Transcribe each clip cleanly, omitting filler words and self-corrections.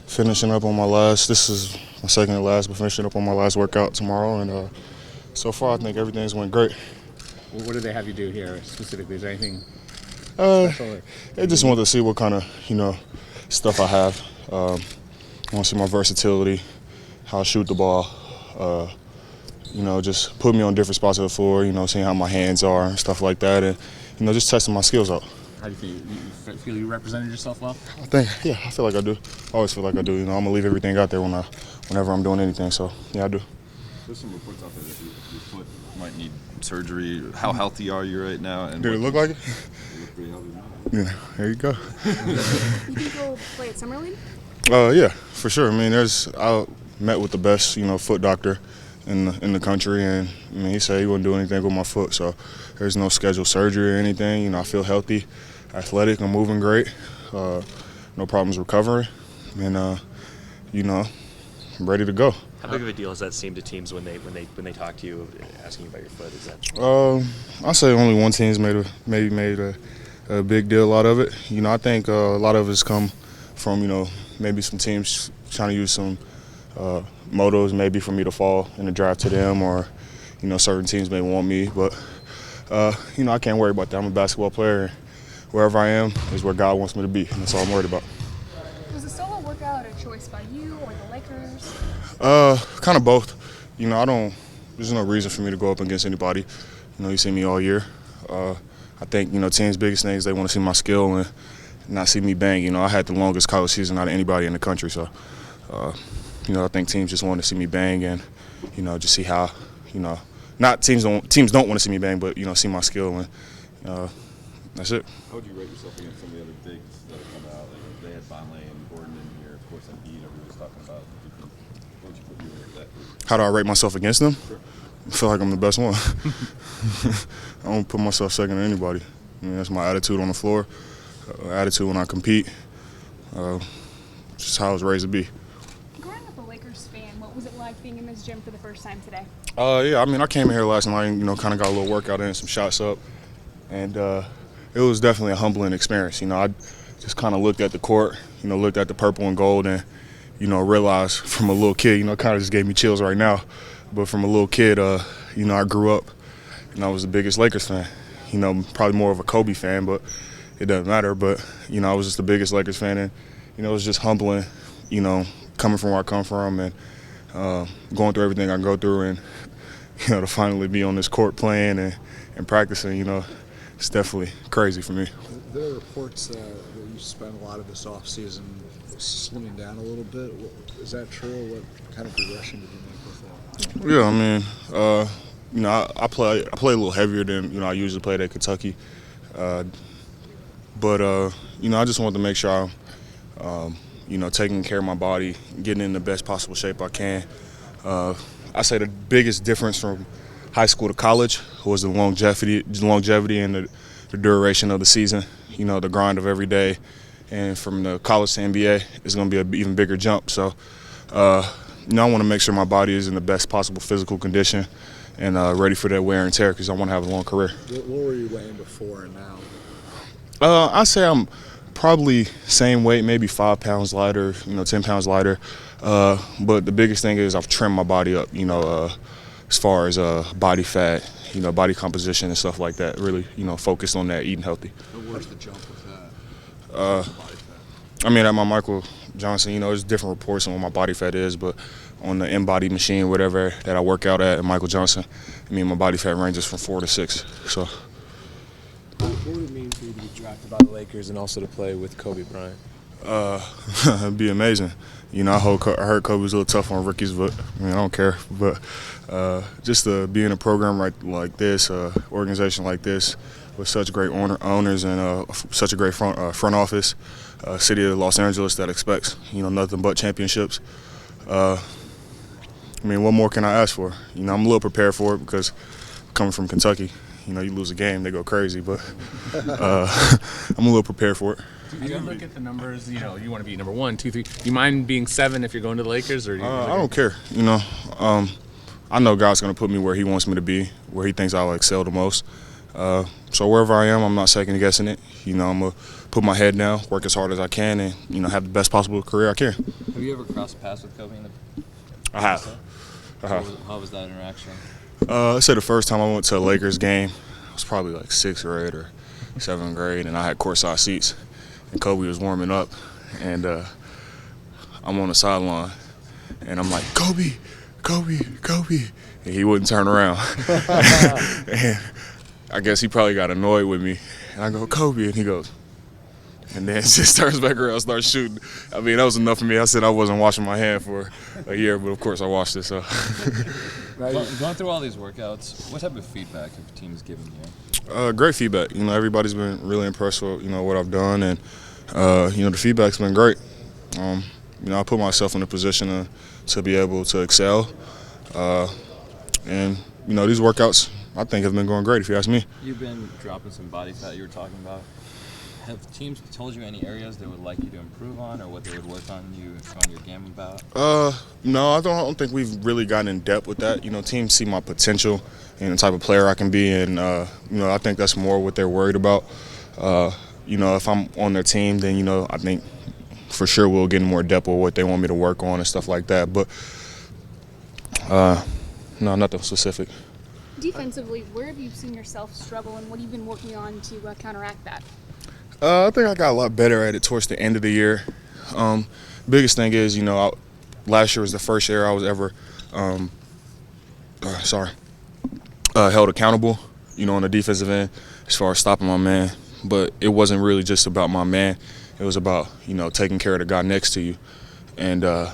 finishing up on my last. This is my second and last, but finishing up on my last workout tomorrow, and so far I think everything's went great. What do they have you do here specifically? Is there anything Uh, special? they just want to see what kind of stuff I have. I want to see my versatility, how I shoot the ball. Just put me on different spots of the floor. Seeing how my hands are and stuff like that, and just testing my skills out. How do you feel? You feel you represented yourself well? I feel like I do. I always feel like I do. I'm gonna leave everything out there whenever I'm doing anything. So yeah, I do. There's some reports out there that your foot might need surgery. How healthy are you right now? And Did it look like it? You look pretty healthy now. Yeah, there you go. You think you'll play at Summer League? Yeah, for sure. I mean, I met with the best, foot doctor in the country, and he said he wouldn't do anything with my foot. So there's no scheduled surgery or anything. I feel healthy, athletic. I'm moving great. No problems recovering, and I'm ready to go. How big of a deal does that seem to teams when they talk to you, asking you about your foot? Is that? I say only one team's made a big deal out of it. I think a lot of it's come from maybe some teams trying to use some motos maybe for me to fall in the draft to them, or certain teams may want me, but I can't worry about that. I'm a basketball player, and wherever I am is where God wants me to be, and that's all I'm worried about. Was the solo workout a choice by you or the Lakers? Kind of both. There's no reason for me to go up against anybody. You see me all year. I think teams' biggest thing is they want to see my skill and not see me bang. I had the longest college season out of anybody in the country, so I think teams just want to see me bang and just see how not teams don't want to see me bang, but see my skill, and that's it. How would you rate yourself against some of the other bigs that have come out? Like they had Vonleh and Gordon in here, of course, and Embiid. Everybody was talking about. What would you put you in that group? How do I rate myself against them? Sure. I feel like I'm the best one. I don't put myself second to anybody. That's my attitude on the floor, attitude when I compete. Just how I was raised to be. Growing up a Lakers fan, what was it like being in this gym for the first time today? Yeah, I came in here last night and, kind of got a little workout in, some shots up. And it was definitely a humbling experience. I just kind of looked at the court, looked at the purple and gold, and, realized from a little kid, it kind of just gave me chills right now. But from a little kid, I grew up and I was the biggest Lakers fan. Probably more of a Kobe fan, but it doesn't matter. But, I was just the biggest Lakers fan, and, it was just humbling, coming from where I come from and going through everything I go through, and, to finally be on this court playing and practicing, it's definitely crazy for me. There are reports that you spent a lot of this offseason slimming down a little bit. Is that true? What kind of progression did you make with that? Yeah, I play a little heavier than I usually played at Kentucky, but I just wanted to make sure I'm taking care of my body, getting in the best possible shape I can. I say the biggest difference from high school to college was the longevity and the duration of the season. The grind of every day, and from the college to NBA is going to be an even bigger jump. So, I want to make sure my body is in the best possible physical condition and ready for that wear and tear, because I want to have a long career. What were you weighing before and now? I say I'm probably same weight, maybe 5 pounds lighter, 10 pounds lighter. But the biggest thing is I've trimmed my body up, as far as body fat, body composition and stuff like that. Really, focused on that, eating healthy. Where's the jump with that? Body fat? At my Michael Johnson, there's different reports on what my body fat is, but on the InBody machine, whatever that I work out at Michael Johnson, my body fat ranges from 4 to 6. So. What would it mean for you to be drafted by the Lakers and also to play with Kobe Bryant? It'd be amazing. I heard Kobe was a little tough on rookies, but I don't care. But just to be in a program like this, organization like this, with such great owners and such a great front office, city of Los Angeles that expects nothing but championships. What more can I ask for? I'm a little prepared for it because coming from Kentucky, you lose a game, they go crazy. But I'm a little prepared for it. Do you look at the numbers? You want to be number 1, 2, 3. Do you mind being 7 if you're going to the Lakers, or? I don't care. I know God's going to put me where He wants me to be, where He thinks I'll excel the most, So wherever I am, I'm not second guessing it. I'm gonna put my head down, work as hard as I can, and have the best possible career I can. Have you ever crossed paths with Kobe in the I have. How was that interaction? I say the first time I went to a Lakers game, I was probably like 6th grade or 7th grade, and I had courtside seats, and Kobe was warming up, and I'm on the sideline, and I'm like, Kobe, Kobe, Kobe, and he wouldn't turn around. And I guess he probably got annoyed with me, and I go, Kobe, and he goes, and then just turns back around and starts shooting. I mean, that was enough for me. I said I wasn't washing my hand for a year, but of course I washed it, so. Going through all these workouts, what type of feedback have teams given you? Great feedback. Everybody's been really impressed with, what I've done, and, the feedback's been great. I put myself in a position to be able to excel, and, these workouts, I think, have been going great, if you ask me. You've been dropping some body fat you were talking about. Have teams told you any areas they would like you to improve on, or what they would work on your game about? No, I don't think we've really gotten in depth with that. Teams see my potential and the type of player I can be, and I think that's more what they're worried about. If I'm on their team, then I think for sure we'll get in more depth with what they want me to work on and stuff like that. But no, nothing specific. Defensively, where have you seen yourself struggle, and what have you been working on to counteract that? I think I got a lot better at it towards the end of the year. Biggest thing is, last year was the first year I was ever, held accountable, on the defensive end as far as stopping my man. But it wasn't really just about my man. It was about, taking care of the guy next to you. And, it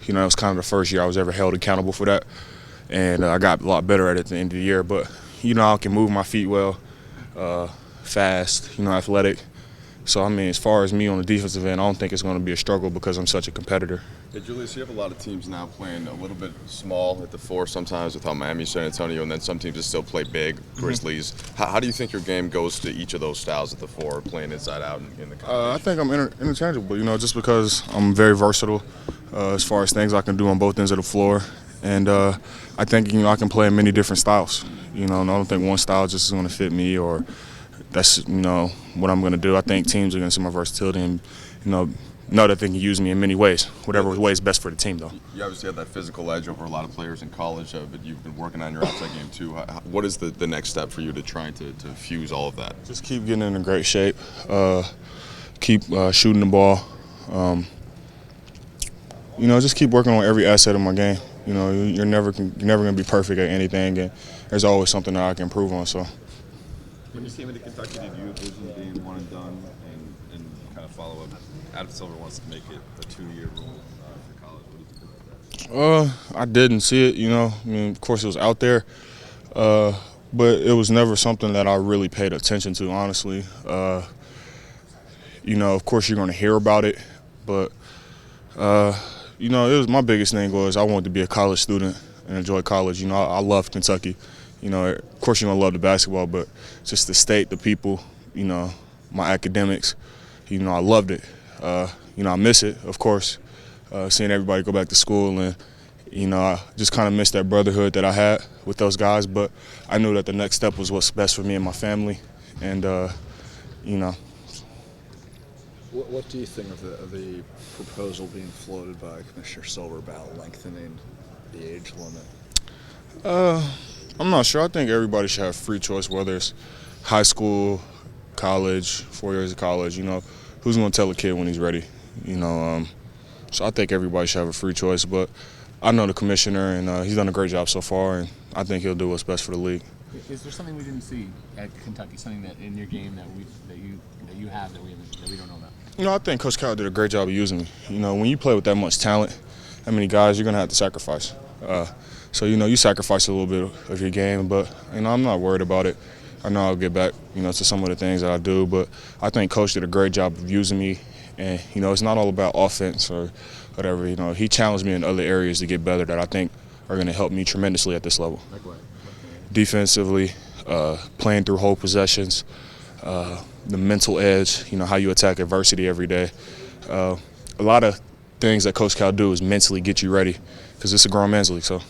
was kind of the first year I was ever held accountable for that. And I got a lot better at it at the end of the year. But, I can move my feet well, fast, athletic. So, as far as me on the defensive end, I don't think it's going to be a struggle because I'm such a competitor. Hey, Julius, you have a lot of teams now playing a little bit small at the 4 sometimes with how Miami, San Antonio, and then some teams that still play big, Grizzlies. How do you think your game goes to each of those styles at the 4, playing inside out in the I think I'm interchangeable, just because I'm very versatile as far as things I can do on both ends of the floor. And I think, I can play in many different styles. And I don't think one style just is going to fit me or that's, what I'm going to do. I think teams are going to see my versatility and, know that they can use me in many ways, whatever way is best for the team, though. You obviously have that physical edge over a lot of players in college, but you've been working on your outside game too. What is the next step for you to try to fuse all of that? Just keep getting in great shape, keep shooting the ball, just keep working on every asset of my game. You're never going to be perfect at anything, and there's always something that I can improve on. So. When you came into Kentucky, did you envision being one and done and kind of follow up? Adam Silver wants to make it a 2-year rule for college. What did you think about that? I didn't see it, of course it was out there, but it was never something that I really paid attention to, honestly. Of course you're going to hear about it, but, it was my biggest thing was I wanted to be a college student and enjoy college. I love Kentucky. Of course you're going to love the basketball, but just the state, the people, my academics, I loved it. I miss it, of course, seeing everybody go back to school and, I just kind of missed that brotherhood that I had with those guys, but I knew that the next step was what's best for me and my family, and, What do you think of the proposal being floated by Commissioner Silver about lengthening the age limit? I'm not sure. I think everybody should have free choice, whether it's high school, college, 4 years of college. Who's going to tell a kid when he's ready? So I think everybody should have a free choice. But I know the commissioner, and he's done a great job so far, and I think he'll do what's best for the league. Is there something we didn't see at Kentucky? Something that in your game that you have that we don't know about? I think Coach Cal did a great job of using me. When you play with that much talent, that many guys, you're going to have to sacrifice. So, you sacrifice a little bit of your game, but, I'm not worried about it. I know I'll get back, to some of the things that I do, but I think Coach did a great job of using me. And, it's not all about offense or whatever. He challenged me in other areas to get better that I think are going to help me tremendously at this level. Like what? Defensively, playing through whole possessions, the mental edge, how you attack adversity every day. A lot of things that Coach Cal do is mentally get you ready because it's a grown man's league, so.